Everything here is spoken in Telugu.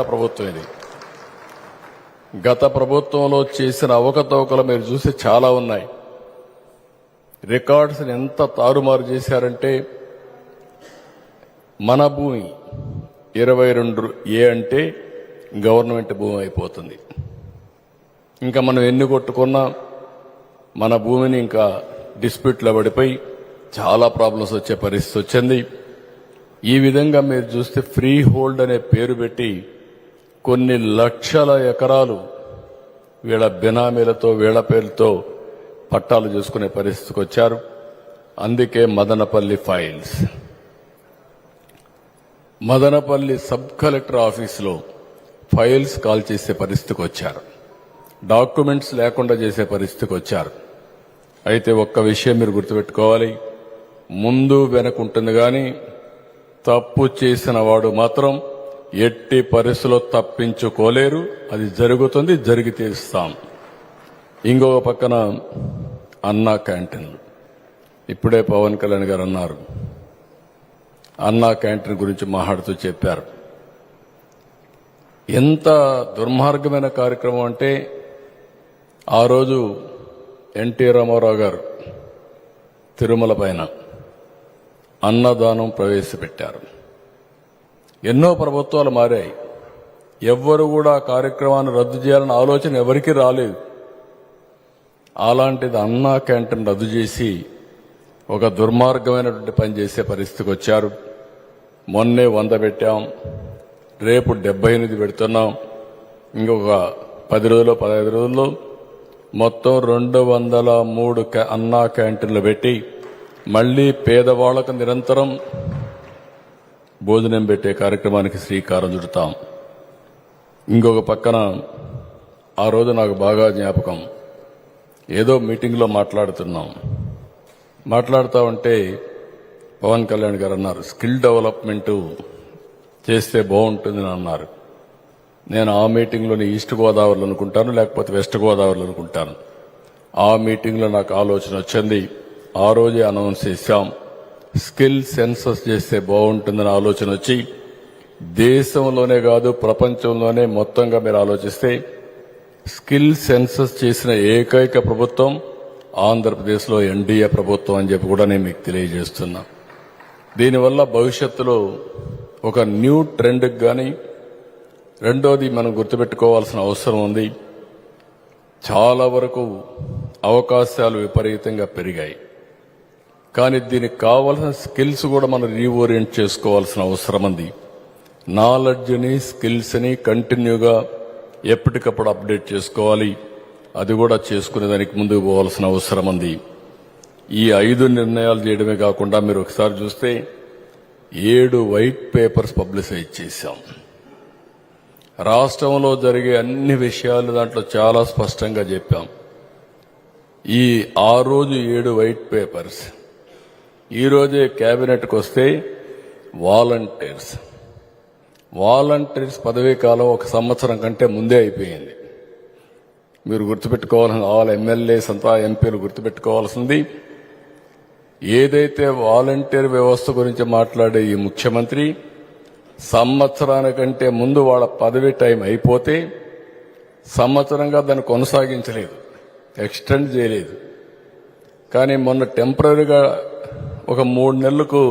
ప్రభుత్వం ఇది. గత ప్రభుత్వంలో చేసిన అవకతవకలు మీరు చూసి చాలా ఉన్నాయి. రికార్డ్స్ ఎంత తారుమారు చేశారంటే మన భూమి 22A అంటే గవర్నమెంట్ భూమి అయిపోతుంది. ఇంకా మనం ఎన్ని కొట్టుకున్నా మన భూమిని ఇంకా డిస్ప్యూట్లో పడిపోయి చాలా ప్రాబ్లమ్స్ వచ్చే పరిస్థితి వచ్చింది. ఈ విధంగా మీరు చూస్తే ఫ్రీ హోల్డ్ అనే పేరు పెట్టి కొన్ని లక్షల ఎకరాలు వీళ్ళ బినామీలతో వీళ్ళ పేర్లతో పట్టాలు చేసుకునే పరిస్థితికి వచ్చారు. అందుకే Madanapalle files, Madanapalle sub collector ఆఫీసులో ఫైల్స్ కాల్ చేసే పరిస్థితికి వచ్చారు. డాక్యుమెంట్స్ లేకుండా చేసే పరిస్థితికి వచ్చారు. అయితే ఒక్క విషయం మీరు గుర్తుపెట్టుకోవాలి, ముందు వెనకుంటుంది కానీ తప్పు చేసిన వాడు మాత్రం ఎట్టి పరిస్థితుల్లో తప్పించుకోలేరు. అది జరుగుతుంది, జరిగి తీరుస్తాం. ఇంకొక పక్కన అన్నా క్యాంటీన్లు. ఇప్పుడే పవన్ కళ్యాణ్ గారు అన్నారు, అన్నా క్యాంటీన్ గురించి మాట్లాడుతూ చెప్పారు. ఎంత దుర్మార్గమైన కార్యక్రమం అంటే ఆ రోజు ఎన్టీ రామారావు గారు తిరుమల పైన అన్నదానం ప్రవేశపెట్టారు. ఎన్నో ప్రభుత్వాలు మారాయి. ఎవ్వరు కూడా కార్యక్రమాన్ని రద్దు చేయాలన్న ఆలోచన ఎవరికీ రాలేదు. అలాంటిది అన్నా క్యాంటీన్ రద్దు చేసి ఒక దుర్మార్గమైనటువంటి పని చేసే పరిస్థితికి వచ్చారు. మొన్నే 100 పెట్టాం, రేపు 78 పెడుతున్నాం. ఇంకొక 10 రోజులు 15 రోజుల్లో మొత్తం 203 అన్నా క్యాంటీన్లు పెట్టి మళ్లీ పేదవాళ్లకు నిరంతరం భోజనం పెట్టే కార్యక్రమానికి శ్రీకారం చుడతాం. ఇంకొక పక్కన ఆ రోజు నాకు బాగా జ్ఞాపకం, ఏదో మీటింగ్లో మాట్లాడుతూ ఉంటే పవన్ కళ్యాణ్ గారు అన్నారు, స్కిల్ డెవలప్మెంట్ చేస్తే బాగుంటుందని అన్నారు. నేను ఆ మీటింగ్లోని ఈస్ట్ గోదావరిలో అనుకుంటాను, లేకపోతే వెస్ట్ గోదావరిలో అనుకుంటాను. ఆ మీటింగ్లో నాకు ఆలోచన వచ్చింది. ఆ రోజే అనౌన్స్ చేశాం, స్కిల్ సెన్సస్ చేస్తే బాగుంటుందని ఆలోచన వచ్చి దేశంలోనే కాదు ప్రపంచంలోనే మొత్తంగా మీరు ఆలోచిస్తే స్కిల్ సెన్సస్ చేసిన ఏకైక ప్రభుత్వం ఆంధ్రప్రదేశ్లో ఎన్డీఏ ప్రభుత్వం అని చెప్పి కూడా నేను మీకు తెలియజేస్తున్నా. దీనివల్ల భవిష్యత్తులో ఒక న్యూ ట్రెండ్కి కానీ, రెండోది మనం గుర్తుపెట్టుకోవాల్సిన అవసరం ఉంది, చాలా వరకు అవకాశాలు విపరీతంగా పెరిగాయి. కానీ దీనికి కావాల్సిన స్కిల్స్ కూడా మనం రీఓరియంట్ చేసుకోవాల్సిన అవసరం ఉంది. నాలెడ్జ్ని స్కిల్స్ని కంటిన్యూగా ఎప్పటికప్పుడు అప్డేట్ చేసుకోవాలి. అది కూడా చేసుకునే దానికి ముందుకు పోవాల్సిన అవసరం ఉంది. ఈ 5 నిర్ణయాలు చేయడమే కాకుండా మీరు ఒకసారి చూస్తే 7 వైట్ పేపర్స్ పబ్లిసైజ్ చేశాం. రాష్ట్రంలో జరిగే అన్ని విషయాలు దాంట్లో చాలా స్పష్టంగా చెప్పాం. ఆ రోజు 7 వైట్ పేపర్స్. ఈ రోజే కేబినెట్కి వస్తే వాలంటీర్స్ పదవీ కాలం 1 సంవత్సరం కంటే ముందే అయిపోయింది. మీరు గుర్తుపెట్టుకోవాల్సిన ఆల్ ఎమ్మెల్యేస్ అంతా ఎంపీలు గుర్తుపెట్టుకోవాల్సింది, ఏదైతే వాలంటీర్ వ్యవస్థ గురించి మాట్లాడే ఈ ముఖ్యమంత్రి సంవత్సరానికంటే ముందు వాళ్ళ పదవీ టైం అయిపోతే సంవత్సరంగా దాన్ని కొనసాగించలేదు, ఎక్స్టెండ్ చేయలేదు. కానీ మొన్న టెంపరీగా ఒక 3 నెలలకు